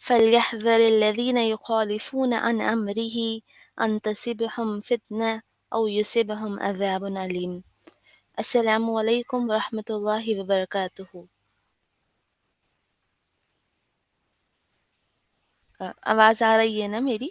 فليحذر الذين يخالفون عن أمره أن تصبهم فتنة أو يصبهم عذاب أليم۔ السلام علیکم ورحمۃ اللہ وبرکاتہ۔ آواز آ رہی ہے نا میری؟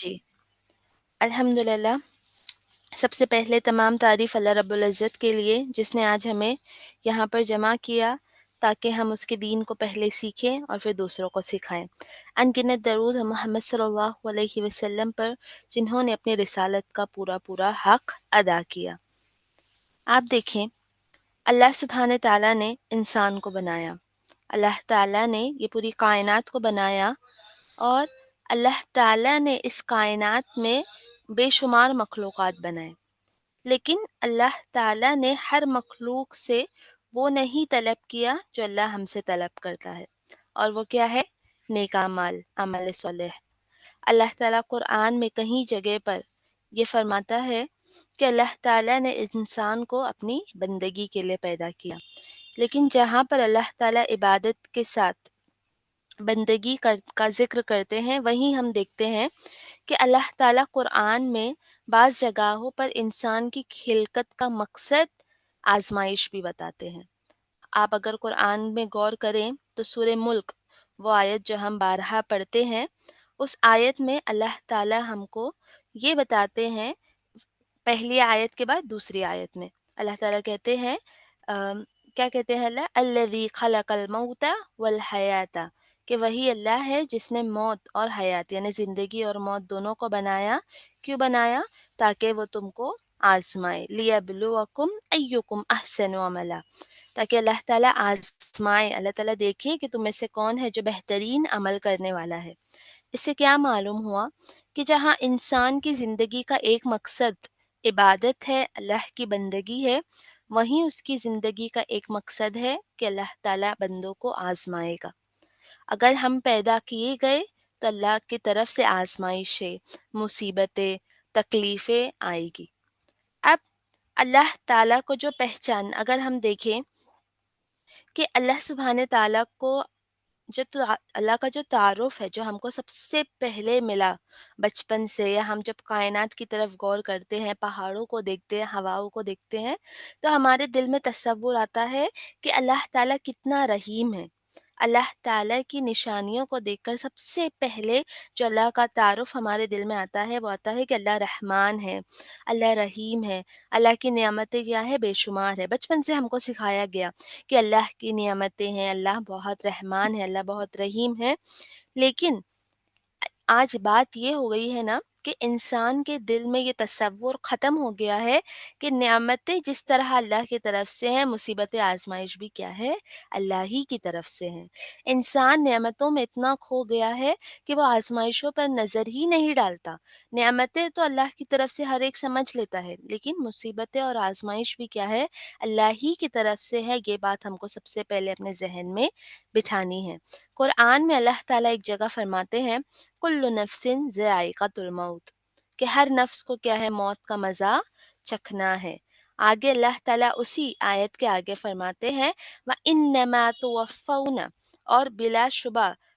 جی الحمدللہ۔ سب سے پہلے تمام تعریف اللہ رب العزت کے لیے جس نے آج ہمیں یہاں پر جمع کیا تاکہ ہم اس کے دین کو پہلے سیکھیں اور پھر دوسروں کو سکھائیں۔ انگنت درود ہم محمد صلی اللہ علیہ وسلم پر جنہوں نے اپنی رسالت کا پورا حق ادا کیا۔ آپ دیکھیں، اللہ سبحانہ تعالیٰ نے انسان کو بنایا، اللہ تعالیٰ نے یہ پوری کائنات کو بنایا، اور اللہ تعالیٰ نے اس کائنات میں بے شمار مخلوقات بنائے، لیکن اللہ تعالیٰ نے ہر مخلوق سے وہ نہیں طلب کیا جو اللہ ہم سے طلب کرتا ہے، اور وہ کیا ہے؟ نیک اعمال، عمل صالح۔ اللہ تعالیٰ قرآن میں کہیں جگہ پر یہ فرماتا ہے کہ اللہ تعالیٰ نے انسان کو اپنی بندگی کے لیے پیدا کیا، لیکن جہاں پر اللہ تعالیٰ عبادت کے ساتھ بندگی کا ذکر کرتے ہیں، وہیں ہم دیکھتے ہیں کہ اللہ تعالیٰ قرآن میں بعض جگہوں پر انسان کی خلقت کا مقصد آزمائش بھی بتاتے ہیں۔ آپ اگر قرآن میں غور کریں تو سورہ ملک، وہ آیت جو ہم بارہا پڑھتے ہیں، اس آیت میں اللہ تعالیٰ ہم کو یہ بتاتے ہیں، پہلی آیت کے بعد دوسری آیت میں اللہ تعالیٰ کہتے ہیں کیا کہتے ہیں اللہ؟ الذی خلق الموت والحیات، کہ وہی اللہ ہے جس نے موت اور حیات یعنی زندگی اور موت دونوں کو بنایا۔ کیوں بنایا؟ تاکہ وہ تم کو آزمائے، لیبلوکم ایکم احسن عملا، تاکہ اللہ تعالیٰ آزمائے، اللہ تعالیٰ دیکھے کہ تم میں سے کون ہے جو بہترین عمل کرنے والا ہے۔ اس سے کیا معلوم ہوا کہ جہاں انسان کی زندگی کا ایک مقصد عبادت ہے، اللہ کی بندگی ہے، وہیں اس کی زندگی کا ایک مقصد ہے کہ اللہ تعالیٰ بندوں کو آزمائے گا۔ اگر ہم پیدا کیے گئے تو اللہ کی طرف سے آزمائشیں، مصیبتیں، تکلیفیں آئے گی۔ اب اللہ تعالیٰ کو جو پہچان، اگر ہم دیکھیں کہ اللہ سبحانہ تعالیٰ کو اللہ کا جو تعارف ہے جو ہم کو سب سے پہلے ملا بچپن سے، یا ہم جب کائنات کی طرف غور کرتے ہیں، پہاڑوں کو دیکھتے ہیں، ہواؤں کو دیکھتے ہیں، تو ہمارے دل میں تصور آتا ہے کہ اللہ تعالیٰ کتنا رحیم ہے۔ اللہ تعالیٰ کی نشانیوں کو دیکھ کر سب سے پہلے جو اللہ کا تعارف ہمارے دل میں آتا ہے وہ آتا ہے کہ اللہ رحمان ہے، اللہ رحیم ہے، اللہ کی نعمتیں کیا ہے؟ بے شمار ہے۔ بچپن سے ہم کو سکھایا گیا کہ اللہ کی نعمتیں ہیں، اللہ بہت رحمان ہے، اللہ بہت رحیم ہے، لیکن آج بات یہ ہو گئی ہے نا کہ انسان کے دل میں یہ تصور ختم ہو گیا ہے کہ نعمتیں جس طرح اللہ کی طرف سے ہیں، مصیبت آزمائش بھی کیا ہے؟ اللہ ہی کی طرف سے ہیں۔ انسان نعمتوں میں اتنا کھو گیا ہے کہ وہ آزمائشوں پر نظر ہی نہیں ڈالتا۔ نعمتیں تو اللہ کی طرف سے ہر ایک سمجھ لیتا ہے، لیکن مصیبتیں اور آزمائش بھی کیا ہے؟ اللہ ہی کی طرف سے ہے۔ یہ بات ہم کو سب سے پہلے اپنے ذہن میں بٹھانی ہے۔ قرآن میں اللہ تعالیٰ ایک جگہ فرماتے ہیں کل نفس ذائقۃ الموت، کہ ہر نفس کو کیا ہے؟ موت کا مزہ چکھنا ہے۔ آگے اللہ تعالیٰ اسی آیت کے آگے فرماتے ہیں وَإِنَّمَا تُوَفَّوْنَ، اور بلا شبہ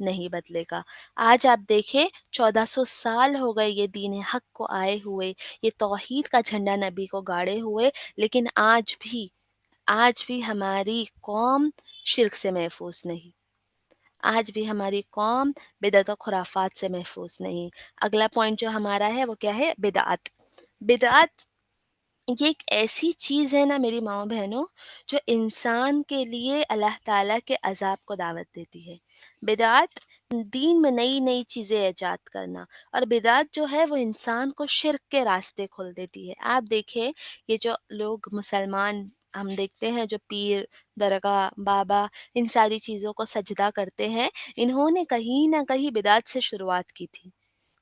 نہیں بدلے گا۔ آج آپ دیکھیں 1400 سال ہو گئے یہ دین حق کو آئے ہوئے، یہ توحید کا جھنڈا نبی کو گاڑے ہوئے، لیکن آج بھی ہماری قوم شرک سے محفوظ نہیں، آج بھی ہماری قوم بدعت و خرافات سے محفوظ نہیں۔ اگلا پوائنٹ جو ہمارا ہے وہ کیا ہے؟ بدعت۔ بدعت یہ ایک ایسی چیز ہے نا میری ماؤں بہنوں، جو انسان کے لیے اللہ تعالیٰ کے عذاب کو دعوت دیتی ہے۔ بدعت دین میں نئی نئی چیزیں ایجاد کرنا، اور بدعت جو ہے وہ انسان کو شرک کے راستے کھول دیتی ہے۔ آپ دیکھیں یہ جو لوگ مسلمان ہم دیکھتے ہیں جو پیر، درگاہ، بابا ان ساری چیزوں کو سجدہ کرتے ہیں، انہوں نے کہیں نہ کہیں بدعت سے شروعات کی تھی۔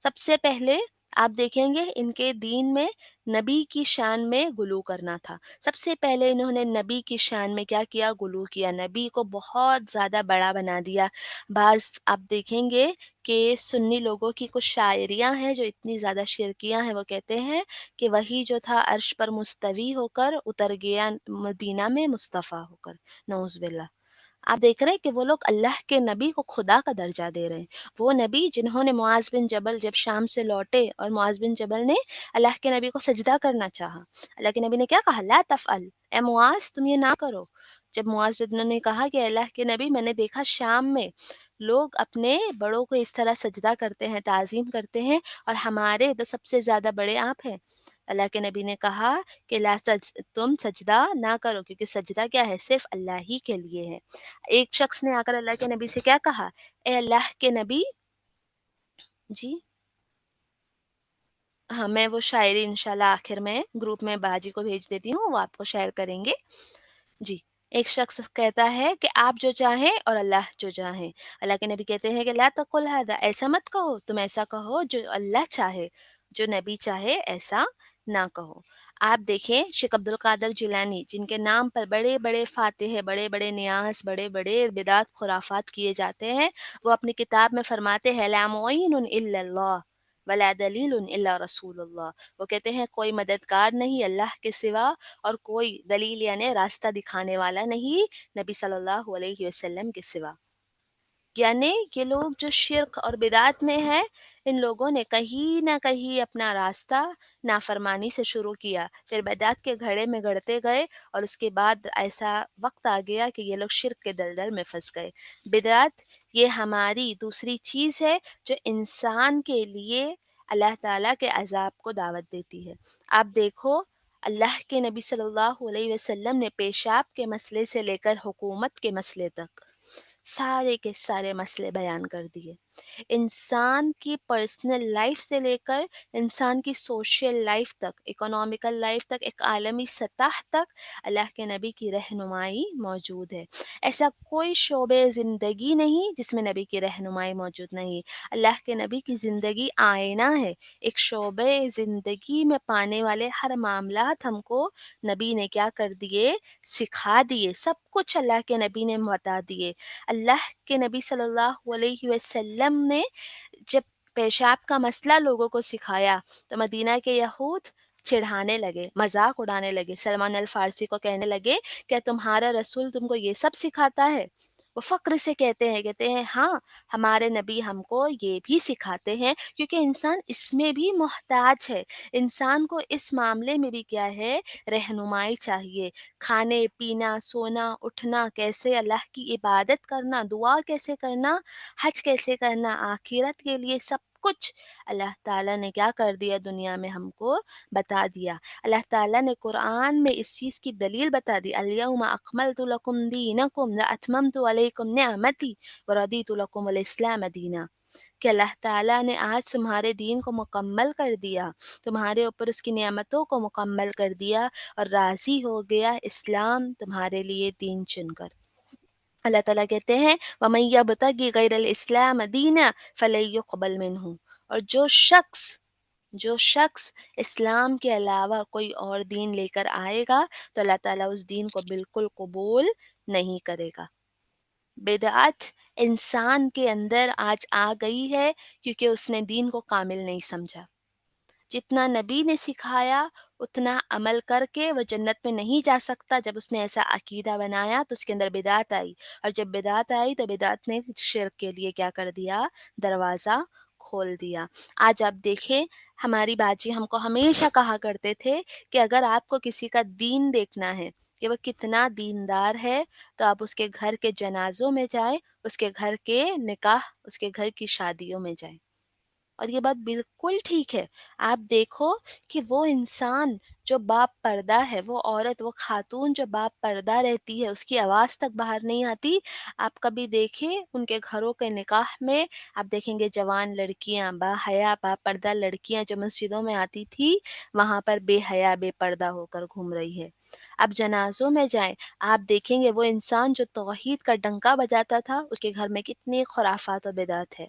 سب سے پہلے آپ دیکھیں گے ان کے دین میں نبی کی شان میں غلو کرنا تھا۔ سب سے پہلے انہوں نے نبی کی شان میں کیا کیا؟ غلو کیا، نبی کو بہت زیادہ بڑا بنا دیا۔ بعض آپ دیکھیں گے کہ سنی لوگوں کی کچھ شاعریاں ہیں جو اتنی زیادہ شرکیاں ہیں، وہ کہتے ہیں کہ وہی جو تھا عرش پر مستوی ہو کر اتر گیا مدینہ میں مصطفیٰ ہو کر، نعوذ باللہ۔ آپ دیکھ رہے ہیں کہ وہ لوگ اللہ کے نبی کو خدا کا درجہ دے رہے ہیں، وہ نبی جنہوں نے معاذ بن جبل جب شام سے لوٹے اور معاذ بن جبل نے اللہ کے نبی کو سجدہ کرنا چاہا، اللہ کے نبی نے کیا کہا؟ لا تفعل، اے معاذ تم یہ نہ کرو۔ جب معاذ نے کہا کہ اللہ کے نبی میں نے دیکھا شام میں لوگ اپنے بڑوں کو اس طرح سجدہ کرتے ہیں، تعظیم کرتے ہیں، اور ہمارے تو سب سے زیادہ بڑے آپ ہیں، اللہ کے نبی نے کہا کہ تم سجدہ نہ کرو، کیونکہ سجدہ کیا ہے؟ صرف اللہ ہی کے لیے ہے۔ ایک شخص نے آ کر اللہ کے نبی سے کیا کہا؟ اے اللہ کے نبی، جی ہاں میں وہ شاعری انشاءاللہ آخر میں گروپ میں باجی کو بھیج دیتی ہوں، وہ آپ کو شیئر کریں گے۔ جی، ایک شخص کہتا ہے کہ آپ جو چاہیں اور اللہ جو چاہیں۔ اللہ کے نبی کہتے ہیں کہ لا تقل ھذا، ایسا مت کہو، تم ایسا کہو جو اللہ چاہے، جو نبی چاہے ایسا نہ کہو۔ آپ دیکھیں شیخ عبد القادر جیلانی جن کے نام پر بڑے بڑے فاتحے، بڑے بڑے نیاز، بڑے بڑے بدعت خرافات کیے جاتے ہیں، وہ اپنی کتاب میں فرماتے ہیں لا معین الا اللہ ولا دلیل الا رسول اللہ۔ وہ کہتے ہیں کوئی مددگار نہیں اللہ کے سوا، اور کوئی دلیل یعنی راستہ دکھانے والا نہیں نبی صلی اللہ علیہ وسلم کے سوا۔ یعنی یہ لوگ جو شرک اور بدعت میں ہیں، ان لوگوں نے کہیں نہ کہیں اپنا راستہ نافرمانی سے شروع کیا، پھر بدعت کے گھڑے میں گڑتے گئے، اور اس کے بعد ایسا وقت آ گیا کہ یہ لوگ شرک کے دلدل میں پھنس گئے۔ بدعت یہ ہماری دوسری چیز ہے جو انسان کے لیے اللہ تعالیٰ کے عذاب کو دعوت دیتی ہے۔ آپ دیکھو اللہ کے نبی صلی اللہ علیہ وسلم نے پیشاب کے مسئلے سے لے کر حکومت کے مسئلے تک سارے کے سارے مسئلے بیان کر دیے۔ انسان کی پرسنل لائف سے لے کر انسان کی سوشل لائف تک، اکنامیکل لائف تک، ایک عالمی سطح تک اللہ کے نبی کی رہنمائی موجود ہے۔ ایسا کوئی شعبے زندگی نہیں جس میں نبی کی رہنمائی موجود نہیں۔ اللہ کے نبی کی زندگی آئینہ ہے، ایک شعبے زندگی میں پانے والے ہر معاملات ہم کو نبی نے کیا کر دیے؟ سکھا دیے، سب کچھ اللہ کے نبی نے بتا دیے۔ اللہ کے نبی صلی اللہ علیہ وسلم نے جب پیشاب کا مسئلہ لوگوں کو سکھایا تو مدینہ کے یہود چڑھانے لگے، مذاق اڑانے لگے، سلمان الفارسی کو کہنے لگے کہ تمہارا رسول تم کو یہ سب سکھاتا ہے؟ وہ فخر سے کہتے ہیں ہاں ہمارے نبی ہم کو یہ بھی سکھاتے ہیں، کیونکہ انسان اس میں بھی محتاج ہے، انسان کو اس معاملے میں بھی کیا ہے؟ رہنمائی چاہیے۔ کھانے پینا، سونا اٹھنا، کیسے اللہ کی عبادت کرنا، دعا کیسے کرنا، حج کیسے کرنا، آخرت کے لیے سب کچھ اللہ تعالیٰ نے کیا کر دیا؟ دنیا میں ہم کو بتا دیا۔ اللہ تعالیٰ نے قرآن میں اس چیز کی دلیل بتا دی، الیوم اکملت لکم دینکم واتممت علیکم نعمتی ورضیت لکم الاسلام دینا، کہ اللہ تعالیٰ نے آج تمہارے دین کو مکمل کر دیا، تمہارے اوپر اس کی نعمتوں کو مکمل کر دیا، اور راضی ہو گیا اسلام تمہارے لیے دین چن کر۔ اللہ تعالیٰ کہتے ہیں وَمَن يَبْتَغِ غَيْرَ الْإِسْلَامَ دِينًا فَلَن يُقْبَلَ مِنْهُ، اور جو شخص اسلام کے علاوہ کوئی اور دین لے کر آئے گا تو اللہ تعالیٰ اس دین کو بالکل قبول نہیں کرے گا۔ بدعت انسان کے اندر آج آ گئی ہے کیونکہ اس نے دین کو کامل نہیں سمجھا۔ جتنا نبی نے سکھایا اتنا عمل کر کے وہ جنت میں نہیں جا سکتا۔ جب اس نے ایسا عقیدہ بنایا تو اس کے اندر بدعت آئی، اور جب بدعت آئی تو بدعت نے شرک کے لیے کیا کر دیا؟ دروازہ کھول دیا۔ آج آپ دیکھیں، ہماری باجی ہم کو ہمیشہ کہا کرتے تھے کہ اگر آپ کو کسی کا دین دیکھنا ہے کہ وہ کتنا دیندار ہے تو آپ اس کے گھر کے جنازوں میں جائیں، اس کے گھر کے نکاح، اس کے گھر کی شادیوں میں جائیں۔ اور یہ بات بالکل ٹھیک ہے۔ آپ دیکھو کہ وہ انسان جو باپ پردہ ہے، وہ عورت، وہ خاتون جو باپ پردہ رہتی ہے، اس کی آواز تک باہر نہیں آتی۔ آپ کبھی دیکھیں ان کے گھروں کے نکاح میں، آپ دیکھیں گے جوان لڑکیاں، با حیا با پردہ لڑکیاں جو مسجدوں میں آتی تھی، وہاں پر بے حیا بے پردہ ہو کر گھوم رہی ہے۔ اب جنازوں میں جائیں، آپ دیکھیں گے وہ انسان جو توحید کا ڈنکا بجاتا تھا، اس کے گھر میں کتنی خرافات و بدعت ہے۔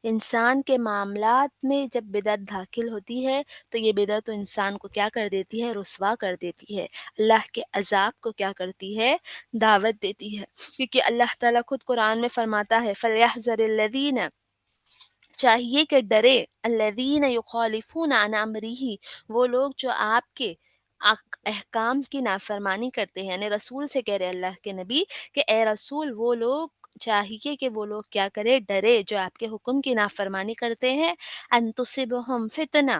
انسان کے معاملات میں جب بدعت داخل ہوتی ہے تو یہ بدعت تو انسان کو کیا کر دیتی ہے؟ رسوا کر دیتی ہے، اللہ کے عذاب کو کیا کرتی ہے؟ دعوت دیتی ہے۔ کیونکہ اللہ تعالیٰ خود قرآن میں فرماتا ہے فَلْيَحْذَرِ الَّذِينَ، چاہیے کہ ڈرے، الذین یخالفون عن امرہ، وہ لوگ جو آپ کے احکام کی نافرمانی کرتے ہیں، یعنی رسول سے کہہ رہے اللہ کے نبی کہ اے رسول، وہ لوگ چاہیے کہ وہ لوگ کیا کرے؟ ڈرے، جو آپ کے حکم کی نافرمانی کرتے ہیں، ان تصبہم فتنہ،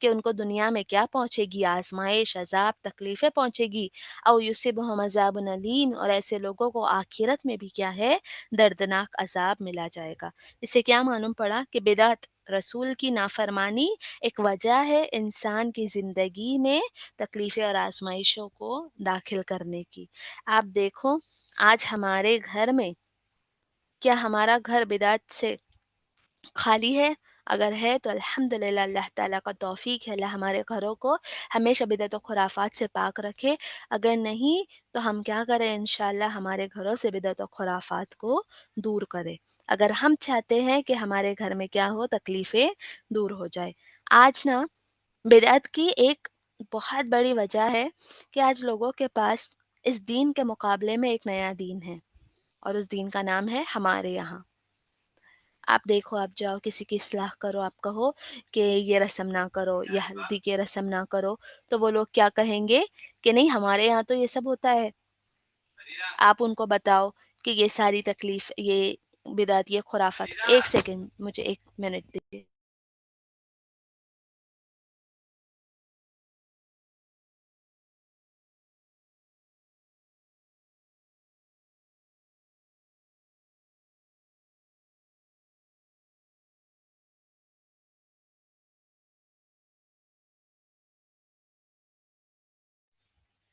کہ ان کو دنیا میں کیا پہنچے گی؟ آزمائش، عذاب، تکلیفیں پہنچے گی، او یصبہم عذاب علیم، اور ایسے لوگوں کو آخرت میں بھی کیا ہے؟ دردناک عذاب ملا جائے گا۔ اس سے کیا معلوم پڑا کہ بدعت، رسول کی نافرمانی ایک وجہ ہے انسان کی زندگی میں تکلیفیں اور آزمائشوں کو داخل کرنے کی۔ آپ دیکھو آج ہمارے گھر میں، کیا ہمارا گھر بدعت سے خالی ہے؟ اگر ہے تو الحمدللہ، اللہ تعالیٰ کا توفیق ہے، اللہ ہمارے گھروں کو ہمیشہ بدعت و خرافات سے پاک رکھے۔ اگر نہیں تو ہم کیا کریں؟ انشاءاللہ ہمارے گھروں سے بدعت و خرافات کو دور کرے۔ اگر ہم چاہتے ہیں کہ ہمارے گھر میں کیا ہو؟ تکلیفیں دور ہو جائے۔ آج نا بدعت کی ایک بہت بڑی وجہ ہے کہ آج لوگوں کے پاس اس دین کے مقابلے میں ایک نیا دین ہے، اور اس دین کا نام ہے ہمارے یہاں۔ آپ دیکھو، آپ جاؤ کسی کی اصلاح کرو، آپ کہو کہ یہ رسم نہ کرو، یہ ہلدی کے رسم نہ کرو، تو وہ لوگ کیا کہیں گے کہ نہیں ہمارے یہاں تو یہ سب ہوتا ہے۔ آپ ان کو بتاؤ کہ یہ ساری تکلیف، یہ بدعت، یہ خرافات، ایک سیکنڈ مجھے ایک منٹ دیجیے۔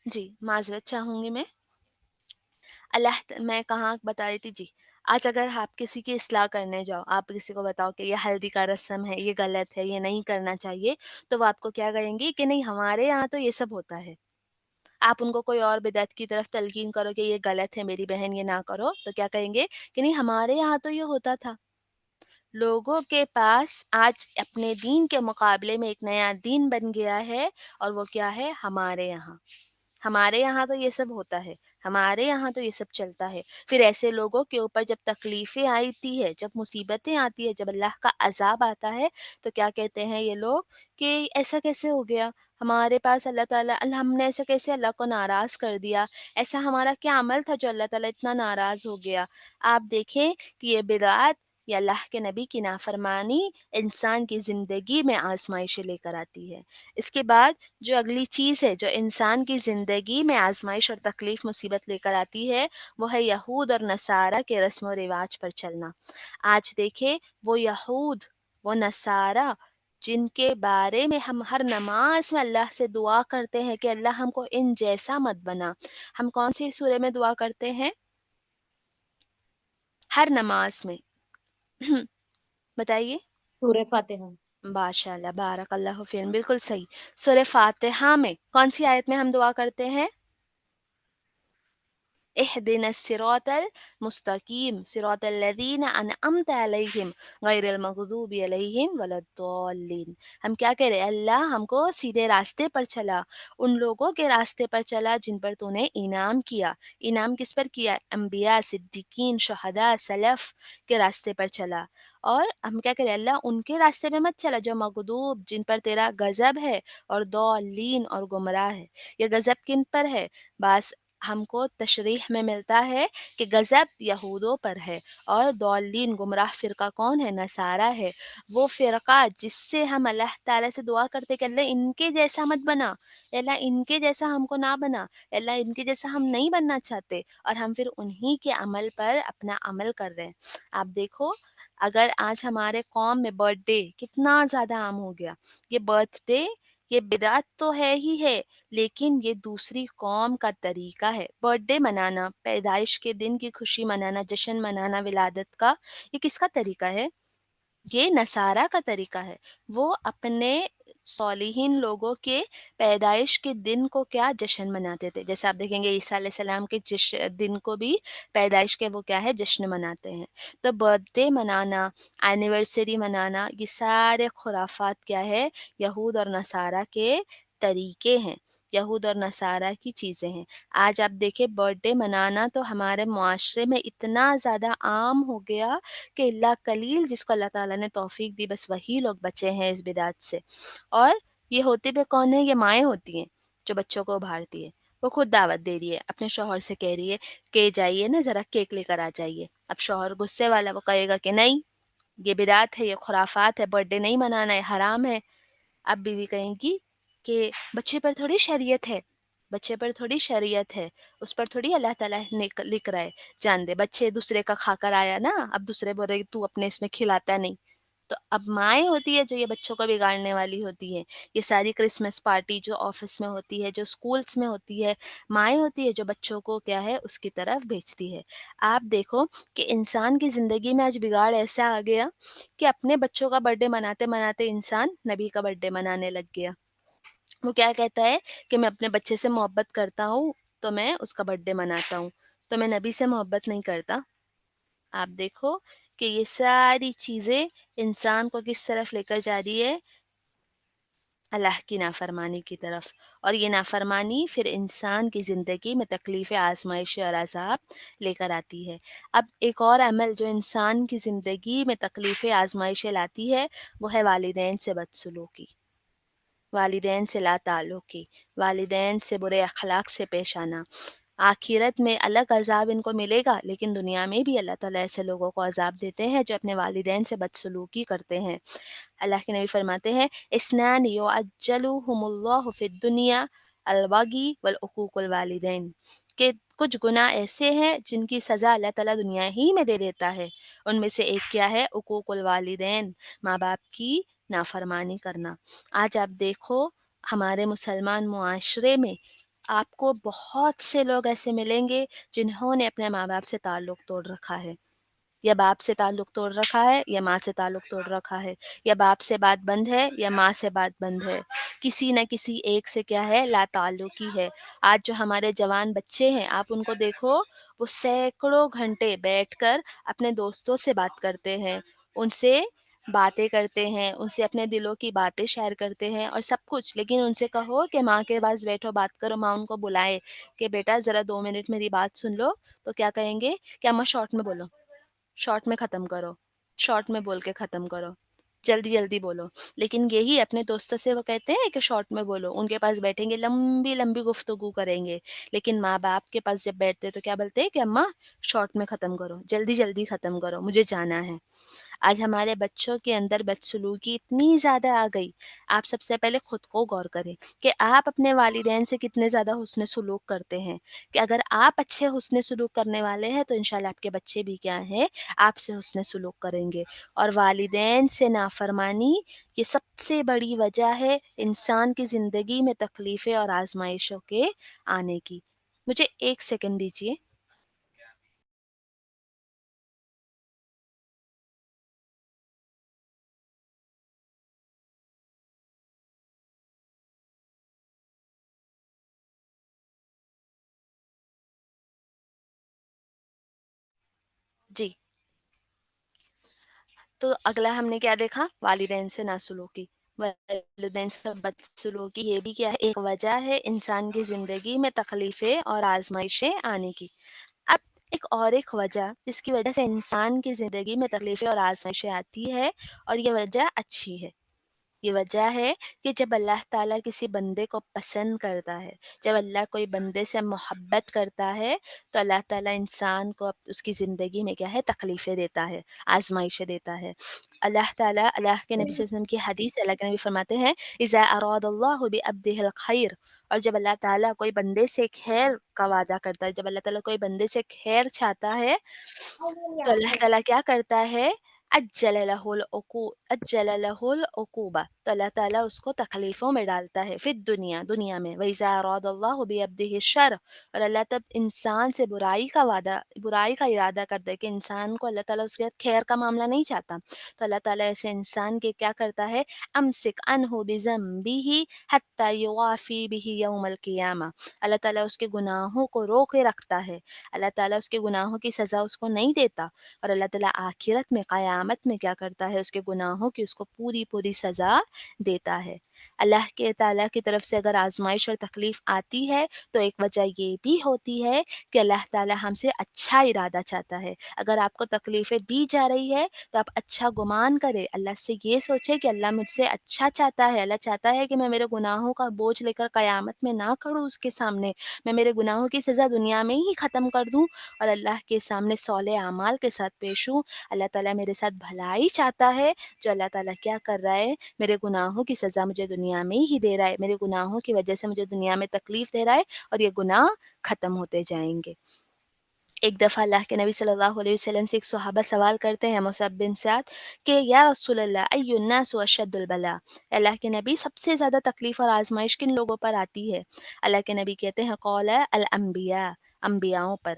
جی معذرت چاہوں گی میں کہاں بتا رہی تھی؟ جی، آج اگر آپ کسی کی اصلاح کرنے جاؤ، آپ کسی کو بتاؤ کہ یہ ہلدی کا رسم ہے، یہ غلط ہے، یہ نہیں کرنا چاہیے، تو وہ آپ کو کیا کہیں گی کہ نہیں ہمارے یہاں تو یہ سب ہوتا ہے۔ آپ ان کو کوئی اور بدعت کی طرف تلقین کرو کہ یہ غلط ہے میری بہن، یہ نہ کرو، تو کیا کہیں گے کہ نہیں ہمارے یہاں تو یہ ہوتا تھا۔ لوگوں کے پاس آج اپنے دین کے مقابلے میں ایک نیا دین بن گیا ہے، اور وہ کیا ہے؟ ہمارے یہاں۔ ہمارے یہاں تو یہ سب ہوتا ہے، ہمارے یہاں تو یہ سب چلتا ہے۔ پھر ایسے لوگوں کے اوپر جب تکلیفیں آتی ہے، جب مصیبتیں آتی ہے، جب اللہ کا عذاب آتا ہے، تو کیا کہتے ہیں یہ لوگ کہ ایسا کیسے ہو گیا؟ ہمارے پاس اللہ تعالیٰ، ہم نے ایسا کیسے اللہ کو ناراض کر دیا؟ ایسا ہمارا کیا عمل تھا جو اللہ تعالیٰ اتنا ناراض ہو گیا؟ آپ دیکھیں کہ یہ بدعات یا اللہ کے نبی کی نافرمانی انسان کی زندگی میں آزمائشیں لے کر آتی ہے۔ اس کے بعد جو اگلی چیز ہے جو انسان کی زندگی میں آزمائش اور تکلیف مصیبت لے کر آتی ہے، وہ ہے یہود اور نصارہ کے رسم و رواج پر چلنا۔ آج دیکھیں وہ یہود، وہ نصارہ، جن کے بارے میں ہم ہر نماز میں اللہ سے دعا کرتے ہیں کہ اللہ ہم کو ان جیسا مت بنا۔ ہم کون سی سورہ میں دعا کرتے ہیں؟ ہر نماز میں بتائیے۔ سورہ فاتحہ۔ ماشاء اللہ، بارک اللہ فیکم، بالکل صحیح۔ سورہ فاتحہ میں کون سی آیت میں ہم دعا کرتے ہیں؟ اهدنا الصراط المستقیم صراط الذین انعمت علیہم غیر المغضوب علیہم ولا الضالین. ہم کیا کہہ رہے ہیں؟ اللہ ہم کو سیدھے راستے پر چلا، ان لوگوں کے راستے پر چلا جن پر تو نے انعام کیا. انعام کس پر کیا؟ انبیاء، صدیقین، شہداء، سلف کے راستے پر چلا. اور ہم کیا کریں؟ اللہ ان کے راستے پہ مت چلا جو مغضوب، جن پر تیرا غضب ہے، اور ضالین اور گمراہ ہے. یہ غضب کن پر ہے؟ بس ہم کو تشریح میں ملتا ہے کہ غضب یہودوں پر ہے، اور ضالین گمراہ فرقہ کون ہے؟ نصارہ ہے. وہ فرقہ جس سے ہم اللہ تعالیٰ سے دعا کرتے کہ اللہ ان کے جیسا مت بنا، اللہ ان کے جیسا ہم کو نہ بنا، اللہ ان کے جیسا ہم نہیں بننا چاہتے، اور ہم پھر انہی کے عمل پر اپنا عمل کر رہے ہیں. آپ دیکھو، اگر آج ہمارے قوم میں برتھ ڈے کتنا زیادہ عام ہو گیا. یہ برتھ ڈے، یہ بدعت تو ہے ہی ہے، لیکن یہ دوسری قوم کا طریقہ ہے. برتھ ڈے منانا، پیدائش کے دن کی خوشی منانا، جشن منانا ولادت کا، یہ کس کا طریقہ ہے؟ یہ نصارہ کا طریقہ ہے. وہ اپنے صالحین لوگوں کے پیدائش کے دن کو کیا جشن مناتے تھے. جیسے آپ دیکھیں گے عیسیٰ علیہ السلام کے دن کو بھی پیدائش کے وہ کیا ہے جشن مناتے ہیں. تو برتھ ڈے منانا، اینیورسری منانا، یہ سارے خرافات کیا ہے؟ یہود اور نصارہ کے طریقے ہیں، یہود اور نصارہ کی چیزیں ہیں. آج آپ دیکھیں برتھ ڈے منانا تو ہمارے معاشرے میں اتنا زیادہ عام ہو گیا کہ اللہ قلیل جس کو اللہ تعالیٰ نے توفیق دی، بس وہی لوگ بچے ہیں اس بدعت سے. اور یہ ہوتے بھی کون ہیں؟ یہ مائیں ہوتی ہیں جو بچوں کو ابھارتی ہے. وہ خود دعوت دے رہی ہے، اپنے شوہر سے کہہ رہی ہے کہ جائیے نا ذرا کیک لے کر آ جائیے. اب شوہر غصے والا، وہ کہے گا کہ نہیں، یہ بدعت ہے، یہ خرافات ہے، برتھ ڈے نہیں منانا ہے، حرام ہے. اب بیوی کہیں گی کہ بچے پر تھوڑی شریعت ہے، بچے پر تھوڑی شریعت ہے، اس پر تھوڑی اللہ تعالیٰ نے لکھ رہا ہے. جان دے، بچے دوسرے کا کھا کر آیا نا، اب دوسرے بول رہے تو اپنے اس میں کھلاتا نہیں. تو اب مائیں ہوتی ہے جو یہ بچوں کو بگاڑنے والی ہوتی ہے. یہ ساری کرسمس پارٹی جو آفس میں ہوتی ہے، جو اسکولس میں ہوتی ہے، مائیں ہوتی ہے جو بچوں کو کیا ہے اس کی طرف بھیجتی ہے. آپ دیکھو کہ انسان کی زندگی میں آج بگاڑ ایسا آ گیا کہ اپنے بچوں کا برتھ ڈے مناتے مناتے انسان نبی کا برتھ ڈے منانے لگ گیا. وہ کیا کہتا ہے کہ میں اپنے بچے سے محبت کرتا ہوں تو میں اس کا برتھ ڈے مناتا ہوں، تو میں نبی سے محبت نہیں کرتا. آپ دیکھو کہ یہ ساری چیزیں انسان کو کس طرف لے کر جا رہی ہے؟ اللہ کی نافرمانی کی طرف. اور یہ نافرمانی پھر انسان کی زندگی میں تکلیف، آزمائش اور عذاب لے کر آتی ہے. اب ایک اور عمل جو انسان کی زندگی میں تکلیف، آزمائش لاتی ہے، وہ ہے والدین سے بدسلوکی، والدین سے لا تعلقی، والدین سے برے اخلاق سے پیش آنا. آخرت میں الگ عذاب ان کو ملے گا، لیکن دنیا میں بھی اللہ تعالیٰ ایسے لوگوں کو عذاب دیتے ہیں جو اپنے والدین سے بدسلوکی کرتے ہیں. اللہ کے نبی فرماتے ہیں اسنان یعجلہم اللہ فی الدنیا البغی والعقوق الوالدین، کہ کچھ گناہ ایسے ہیں جن کی سزا اللہ تعالیٰ دنیا ہی میں دے دیتا ہے. ان میں سے ایک کیا ہے؟ عقوق الوالدین، ماں باپ کی نافرمانی کرنا. آج آپ دیکھو ہمارے مسلمان معاشرے میں آپ کو بہت سے لوگ ایسے ملیں گے جنہوں نے اپنے ماں باپ سے تعلق توڑ رکھا ہے، یا باپ سے تعلق توڑ رکھا ہے، یا ماں سے تعلق توڑ رکھا ہے، یا باپ سے بات بند ہے، یا ماں سے بات بند ہے. کسی نہ کسی ایک سے کیا ہے؟ لا تعلقی ہے. آج جو ہمارے جوان بچے ہیں، آپ ان کو دیکھو، وہ سینکڑوں گھنٹے بیٹھ کر اپنے دوستوں سے بات کرتے ہیں، ان سے باتیں کرتے ہیں، ان سے اپنے دلوں کی باتیں شیئر کرتے ہیں اور سب کچھ. لیکن ان سے کہو کہ ماں کے پاس بیٹھو بات کرو، ماں ان کو بلائے کہ بیٹا ذرا 2 منٹ میری بات سن لو، تو کیا کہیں گے کہ اماں شارٹ میں بولو، شارٹ میں ختم کرو، شارٹ میں بول کے ختم کرو، جلدی جلدی بولو. لیکن یہی اپنے دوستوں سے وہ کہتے ہیں کہ شارٹ میں بولو، ان کے پاس بیٹھیں گے لمبی لمبی گفتگو کریں گے. لیکن ماں باپ کے پاس جب بیٹھتے تو کیا بولتے ہیں کہ اماں شارٹ میں ختم کرو، جلدی جلدی ختم کرو، مجھے جانا ہے. آج ہمارے بچوں کے اندر بدسلوکی اتنی زیادہ آ گئی. آپ سب سے پہلے خود کو غور کریں کہ آپ اپنے والدین سے کتنے زیادہ حسن سلوک کرتے ہیں. کہ اگر آپ اچھے حسن سلوک کرنے والے ہیں تو انشاءاللہ آپ کے بچے بھی کیا ہیں؟ آپ سے حسن سلوک کریں گے. اور والدین سے نافرمانی یہ سب سے بڑی وجہ ہے انسان کی زندگی میں تکلیفیں اور آزمائشوں کے آنے کی. مجھے 1 سیکنڈ دیجیے. جی، تو اگلا ہم نے کیا دیکھا؟ والدین سے ناسلوکی، والدین سے بدسلوکی یہ بھی کیا ہے؟ ایک وجہ ہے انسان کی زندگی میں تکلیفیں اور آزمائشیں آنے کی۔ اب ایک وجہ جس کی وجہ سے انسان کی زندگی میں تکلیفیں اور آزمائشیں آتی ہے، اور یہ وجہ اچھی ہے۔ یہ وجہ ہے کہ جب اللہ تعالیٰ کسی بندے کو پسند کرتا ہے، جب اللہ کوئی بندے سے محبت کرتا ہے، تو اللہ تعالیٰ انسان کو اس کی زندگی میں کیا ہے؟ تکلیفیں دیتا ہے، آزمائشیں دیتا ہے۔ اللہ تعالیٰ، اللہ کے نبی صلی اللہ علیہ وسلم کی حدیث ہے، اللہ کے نبی فرماتے ہیں اذا اراد اللہ بعبدہ الخیر، اور جب اللہ تعالیٰ کوئی بندے سے خیر کا وعدہ کرتا ہے، جب اللہ تعالیٰ کوئی بندے سے خیر چاہتا ہے، تو اللہ تعالیٰ کیا کرتا ہے؟ اجل لہ العقوبہ، تو اللہ تعالیٰ اس کو تکلیفوں میں ڈالتا ہے، پھر دنیا میں۔ وَإِذَا أَرَادَ اللَّهُ بِعَبْدِهِ الشَّرَّ، اور اللہ تب انسان سے برائی کا ارادہ کرتا ہے کہ انسان کو اللہ تعالیٰ اس کے خیر کا معاملہ نہیں چاہتا، تو اللہ تعالیٰ ایسے انسان کے کیا کرتا ہے؟ امسک عنہ بذنبہ حتی یوافی بہ یوم القیامہ، اللہ تعالیٰ اس کے گناہوں کو روک کے رکھتا ہے، اللہ تعالیٰ اس کے گناہوں کی سزا اس کو نہیں دیتا، اور اللہ تعالیٰ آخرت میں، قیامت میں کیا کرتا ہے؟ اس کے گناہوں کی اس کو پوری پوری سزا دیتا ہے۔ اللہ کے تعالیٰ کی طرف سے اگر آزمائش اور تکلیف آتی ہے تو ایک وجہ یہ بھی ہوتی ہے کہ اللہ تعالیٰ ہم سے اچھا ارادہ چاہتا ہے۔ اگر آپ کو تکلیفیں دی جا رہی ہے تو آپ اچھا گمان کرے، اللہ سے یہ سوچے کہ اللہ مجھ سے اچھا چاہتا ہے، اللہ چاہتا ہے کہ میں میرے گناہوں کا بوجھ لے کر قیامت میں نہ کھڑوں اس کے سامنے، میں میرے گناہوں کی سزا دنیا میں ہی ختم کر دوں اور اللہ کے سامنے صالح اعمال کے ساتھ پیش ہوں۔ اللہ تعالیٰ میرے ساتھ بھلائی چاہتا ہے، جو اللہ تعالیٰ کیا کر رہا ہے؟ میرے گناہوں کی سزا مجھے دنیا میں ہی دے رہا ہے، میرے گناہوں کی وجہ سے مجھے دنیا میں تکلیف دے رہا ہے، اور یہ گناہ ختم ہوتے جائیں گے۔ ایک دفعہ اللہ کے نبی صلی اللہ علیہ وسلم سے ایک صحابہ سوال کرتے ہیں، مصعب بن سعد، کہ یا رسول اللہ ای الناس اشد البلاء، اللہ کے نبی سب سے زیادہ تکلیف اور آزمائش کن لوگوں پر آتی ہے؟ اللہ کے نبی کہتے ہیں قول الانبیاء، انبیاؤں پر،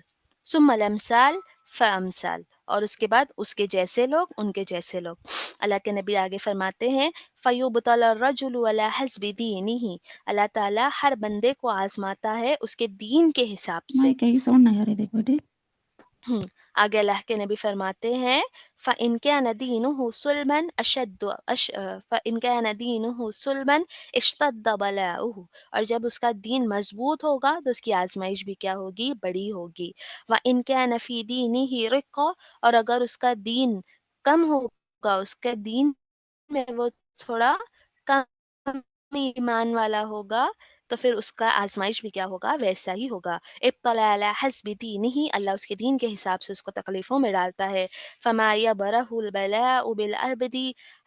ثم الامثال فامثال، اور اس کے بعد اس کے جیسے لوگ، ان کے جیسے لوگ۔ اللہ کے نبی آگے فرماتے ہیں فیبتلی الرجل علی حسب دینہ، اللہ تعالیٰ ہر بندے کو آزماتا ہے اس کے دین کے حساب سے۔ مائک ہے ساؤنڈ نہیں آ رہی، دیکھ بیٹے۔ آگے اللہ کے نبی فرماتے ہیں فَإِنْ كَانَ دِينُهُ صُلْبًا فَإِنْ كَانَ دِينُهُ صُلْبًا اشْتَدَّ بَلَاؤُهُ، اور جب اس کا دین مضبوط ہوگا تو اس کی آزمائش بھی کیا ہوگی؟ بڑی ہوگی۔ وَإِنْ كَانَ فِي دِينِهِ رِقَّةٌ، اور اگر اس کا دین کم ہوگا، اس کے دین میں وہ تھوڑا کم ایمان والا ہوگا، تو پھر اس کا آزمائش بھی کیا ہوگا؟ ویسا ہی ہوگا۔ ابتلی علی حسب دینہ، اللہ اس کے دین کے حساب سے اس کو تکلیفوں میں ڈالتا ہے۔ فما یبرہ البلاء بالعبد،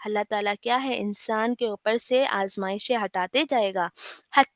اللہ تعالیٰ کیا ہے؟ انسان کے اوپر سے آزمائشیں ہٹاتے جائے گا، حتی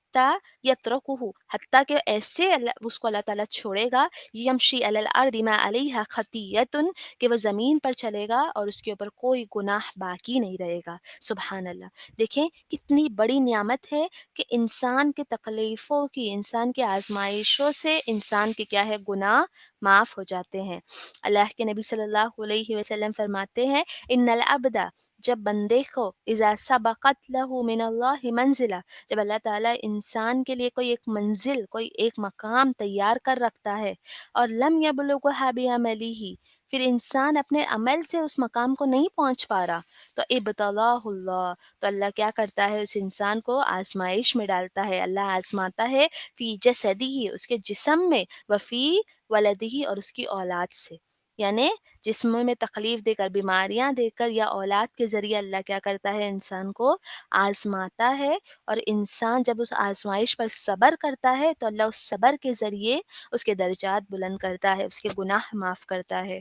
یترکہ، حتیٰ کہ ایسے اس کو اللہ تعالیٰ چھوڑے گا، یمشی علی الارض ما علیہ خطیۃ، کہ وہ زمین پر چلے گا اور اس کے اوپر کوئی گناہ باقی نہیں رہے گا۔ سبحان اللہ، دیکھیں کتنی بڑی نعمت ہے کہ انسان کے تکلیفوں کی، انسان کے آزمائشوں سے انسان کے کیا ہے؟ گناہ معاف ہو جاتے ہیں۔ اللہ کے نبی صلی اللہ علیہ وسلم فرماتے ہیں ان العبد، جب بندے کو اذا سبقت لہ من اللہ منزلہ، جب اللہ تعالیٰ انسان کے لیے کوئی ایک منزل، کوئی ایک مقام تیار کر رکھتا ہے، اور لم یبلغها بعملہ، پھر انسان اپنے عمل سے اس مقام کو نہیں پہنچ پا رہا، تو ابتلاہ اللہ، تو اللہ کیا کرتا ہے؟ اس انسان کو آزمائش میں ڈالتا ہے، اللہ آزماتا ہے فی جسدہ، اس کے جسم میں، وفی ولدہ، اور اس کی اولاد سے، یعنی جسم میں تکلیف دے کر، بیماریاں دے کر، یا اولاد کے ذریعے اللہ کیا کرتا ہے؟ انسان کو آزماتا ہے، اور انسان جب اس آزمائش پر صبر کرتا ہے تو اللہ اس صبر کے ذریعے اس کے درجات بلند کرتا ہے، اس کے گناہ معاف کرتا ہے۔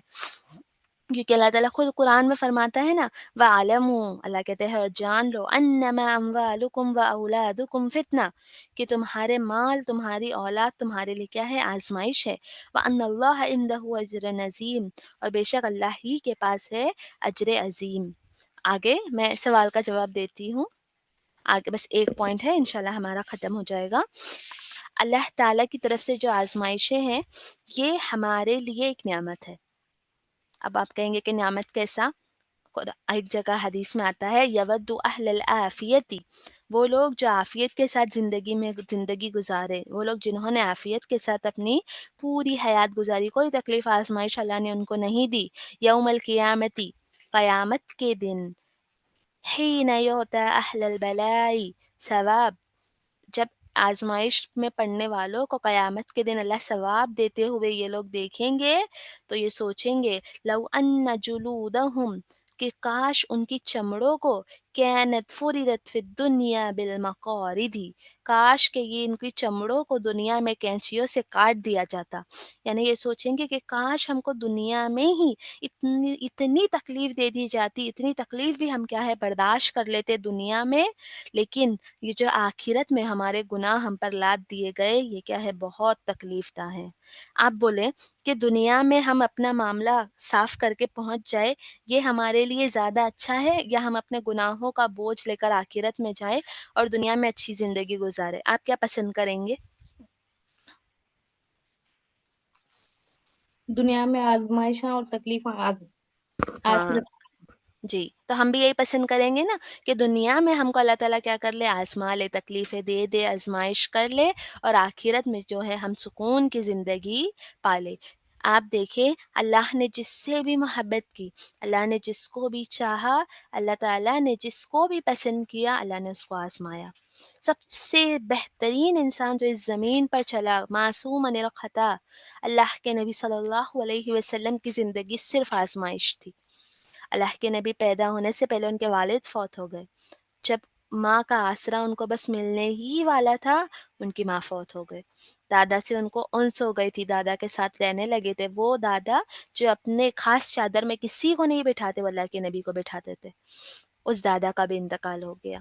کیونکہ اللہ تعالیٰ خود قرآن میں فرماتا ہے نا وَعَلَمُوا، اللہ کہتے ہیں اور جان لو انما اموالکم واولادکم فتنہ، کہ تمہارے مال، تمہاری اولاد تمہارے لیے کیا ہے؟ آزمائش ہے۔ وَأَنَّ اللَّهَ عِندَهُ أَجْرٌ عَظِيمٌ، اور بے شک اللہ ہی کے پاس ہے اجر عظیم۔ آگے میں سوال کا جواب دیتی ہوں، آگے بس ایک پوائنٹ ہے، انشاءاللہ ہمارا ختم ہو جائے گا۔ اللہ تعالیٰ کی طرف سے جو آزمائشیں ہیں یہ ہمارے لیے ایک نعمت ہے۔ اب آپ کہیں گے کہ نعمت کیسا؟ ایک جگہ حدیث میں آتا ہے یود اہل العافیتی وہ لوگ جو عافیت کے ساتھ زندگی گزارے، وہ لوگ جنہوں نے عافیت کے ساتھ اپنی پوری حیات گزاری، کوئی تکلیف آزمائش اللہ نے ان کو نہیں دی. یوم القیامتی، قیامت کے دن، حین یعطی اہل البلائی ثواب، جب آزمائش میں پڑنے والوں کو قیامت کے دن اللہ ثواب دیتے ہوئے یہ لوگ دیکھیں گے تو یہ سوچیں گے لو ان جلودہم، کہ کاش ان کی چمڑوں کو کینت فرضت فی الدنیا بالمقارض، کاش کہ یہ ان کی چمڑوں کو دنیا میں کینچیوں سے کاٹ دیا جاتا. یعنی یہ سوچیں گے کہ کاش ہم کو دنیا میں ہی اتنی تکلیف دے دی جاتی، اتنی تکلیف بھی ہم کیا ہے برداشت کر لیتے دنیا میں، لیکن یہ جو آخرت میں ہمارے گناہ ہم پر لاد دیے گئے یہ کیا ہے بہت تکلیف دہ ہے. آپ بولیں کہ دنیا میں ہم اپنا معاملہ صاف کر کے پہنچ جائے، یہ ہمارے لیے زیادہ اچھا ہے، یا ہم اپنے گناہوں کا بوجھ لے کر آخرت میں جائیں اور دنیا میں اچھی زندگی گزارے؟ آپ کیا پسند کریں گے؟ دنیا میں آزمائشاں اور تکلیفاں ہاں آخرت. جی، تو ہم بھی یہی پسند کریں گے نا کہ دنیا میں ہم کو اللہ تعالیٰ کیا کر لے، آزما لے، تکلیفیں دے دے، آزمائش کر لے، اور آخرت میں جو ہے ہم سکون کی زندگی پالے. آپ دیکھیں اللہ نے جس سے بھی محبت کی، اللہ نے جس کو بھی چاہا، اللہ تعالیٰ نے جس کو بھی پسند کیا، اللہ نے اس کو آزمایا. سب سے بہترین انسان جو اس زمین پر چلا، معصوم عن الخطا، اللہ کے نبی صلی اللہ علیہ وسلم کی زندگی صرف آزمائش تھی. اللہ کے نبی پیدا ہونے سے پہلے ان کے والد فوت ہو گئے. جب ماں کا آسرا ان کو بس ملنے ہی والا تھا، ان کی ماں فوت ہو گئے. دادا سے ان کو انس ہو گئی تھی، دادا کے ساتھ رہنے لگے تھے. وہ دادا جو اپنے خاص چادر میں کسی کو نہیں بٹھاتے، وہ اللہ کے نبی کو بٹھاتے تھے، اس دادا کا بھی انتقال ہو گیا.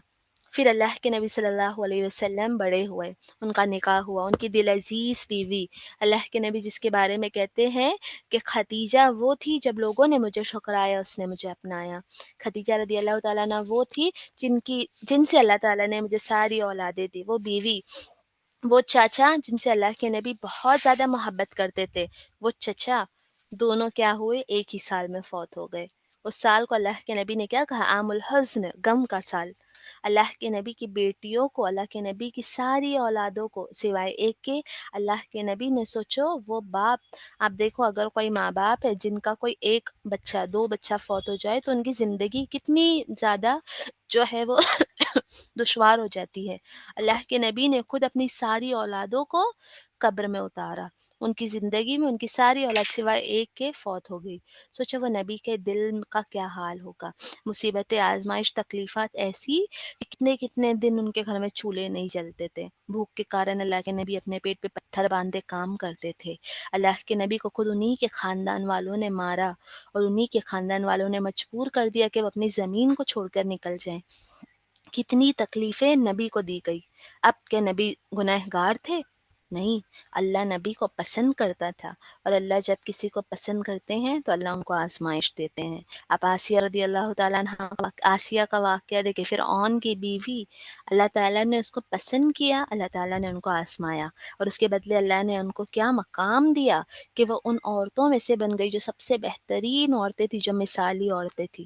پھر اللہ کے نبی صلی اللہ علیہ وسلم بڑے ہوئے، ان کا نکاح ہوا، ان کی دل عزیز بیوی اللہ کے نبی جس کے بارے میں کہتے ہیں کہ خدیجہ وہ تھی جب لوگوں نے مجھے ٹھکرایا اس نے مجھے اپنایا. خدیجہ رضی اللہ تعالیٰ عنہ وہ تھی جن سے اللہ تعالیٰ نے مجھے ساری اولادیں دی. وہ بیوی، وہ چاچا جن سے اللہ کے نبی بہت زیادہ محبت کرتے تھے، وہ چچا، دونوں کیا ہوئے ایک ہی سال میں فوت ہو گئے. اس سال کو اللہ کے نبی نے کیا کہا؟ عام الحزن، غم کا سال. اللہ کے نبی کی بیٹیوں کو، اللہ کے نبی کی ساری اولادوں کو سوائے ایک کے، اللہ کے نبی نے سوچو وہ باپ، آپ دیکھو اگر کوئی ماں باپ ہے جن کا کوئی ایک بچہ، دو بچہ فوت ہو جائے تو ان کی زندگی کتنی زیادہ جو ہے وہ دشوار ہو جاتی ہے. اللہ کے نبی نے خود اپنی ساری اولادوں کو قبر میں اتارا، ان کی زندگی میں ان کی ساری اولاد سوائے ایک کے فوت ہو گئی. سوچو وہ نبی کے دل کا کیا حال ہوگا. مصیبتیں، آزمائش، تکلیفات ایسی، کتنے کتنے دن ان کے گھر میں چولہے نہیں جلتے تھے. بھوک کے کارن اللہ کے نبی اپنے پیٹ پہ پتھر باندھے کام کرتے تھے. اللہ کے نبی کو خود انہی کے خاندان والوں نے مارا اور انہی کے خاندان والوں نے مجبور کر دیا کہ وہ اپنی زمین کو چھوڑ کر نکل جائیں. کتنی تکلیفیں نبی کو دی گئی. اب کیا نبی گنہگار تھے؟ نہیں، اللہ نبی کو پسند کرتا تھا، اور اللہ جب کسی کو پسند کرتے ہیں تو اللہ ان کو آزمائش دیتے ہیں. آپ آسیہ رضی اللہ تعالیٰ عنہ، آسیہ کا واقعہ دیکھیں، فرعون کی بیوی، اللہ تعالیٰ نے اس کو پسند کیا، اللہ تعالیٰ نے ان کو آزمایا، اور اس کے بدلے اللہ نے ان کو کیا مقام دیا کہ وہ ان عورتوں میں سے بن گئی جو سب سے بہترین عورتیں تھیں، جو مثالی عورتیں تھیں.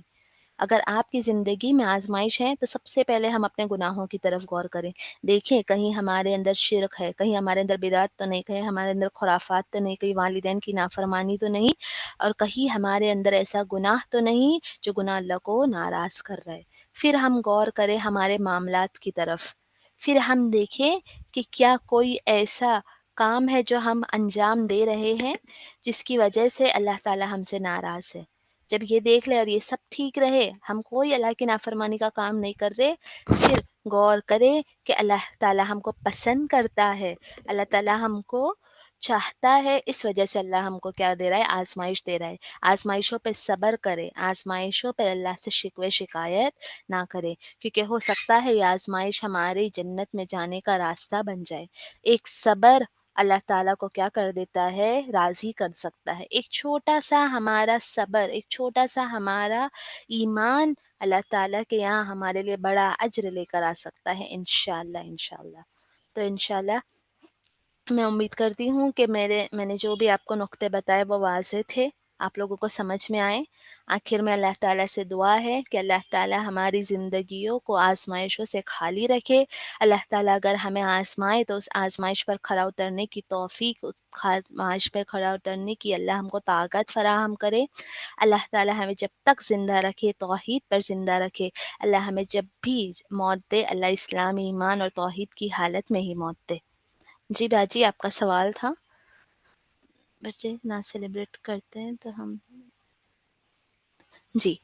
اگر آپ کی زندگی میں آزمائش ہے تو سب سے پہلے ہم اپنے گناہوں کی طرف غور کریں. دیکھیں کہیں ہمارے اندر شرک ہے، کہیں ہمارے اندر بدعت تو نہیں، کہیں ہمارے اندر خرافات تو نہیں، کہیں والدین کی نافرمانی تو نہیں، اور کہیں ہمارے اندر ایسا گناہ تو نہیں جو گناہ اللہ کو ناراض کر رہا ہے. پھر ہم غور کریں ہمارے معاملات کی طرف. پھر ہم دیکھیں کہ کیا کوئی ایسا کام ہے جو ہم انجام دے رہے ہیں جس کی وجہ سے اللہ تعالی ہم سے ناراض ہے. جب یہ دیکھ لے اور یہ سب ٹھیک رہے، ہم کوئی اللہ کی نافرمانی کا کام نہیں کر رہے، پھر غور کرے کہ اللہ تعالی ہم کو پسند کرتا ہے، اللہ تعالی ہم کو چاہتا ہے، اس وجہ سے اللہ ہم کو کیا دے رہا ہے؟ آزمائش دے رہا ہے. آزمائشوں پہ صبر کرے، آزمائشوں پہ اللہ سے شکوے شکایت نہ کرے، کیونکہ ہو سکتا ہے یہ آزمائش ہماری جنت میں جانے کا راستہ بن جائے. ایک صبر اللہ تعالیٰ کو کیا کر دیتا ہے؟ راضی کر سکتا ہے. ایک چھوٹا سا ہمارا صبر، ایک چھوٹا سا ہمارا ایمان اللہ تعالیٰ کے یہاں ہمارے لیے بڑا اجر لے کر آ سکتا ہے، انشاءاللہ. انشاءاللہ تو انشاءاللہ میں امید کرتی ہوں کہ میں نے جو بھی آپ کو نقطے بتائے وہ واضح تھے، آپ لوگوں کو سمجھ میں آئیں۔ آخر میں اللہ تعالیٰ سے دعا ہے کہ اللہ تعالیٰ ہماری زندگیوں کو آزمائشوں سے خالی رکھے۔ اللہ تعالیٰ اگر ہمیں آزمائے تو اس آزمائش پر کھرا اترنے کی توفیق، اس آزمائش پر کھرا اترنے کی اللہ ہم کو طاقت فراہم کرے۔ اللہ تعالیٰ ہمیں جب تک زندہ رکھے، توحید پر زندہ رکھے۔ اللہ ہمیں جب بھی موت دے، اللہ اسلام، ایمان اور توحید کی حالت میں ہی موت دے۔ جی باجی، آپ کا سوال تھا۔ بچے نہ سیلیبریٹ کرتے ہیں تو ہم، جی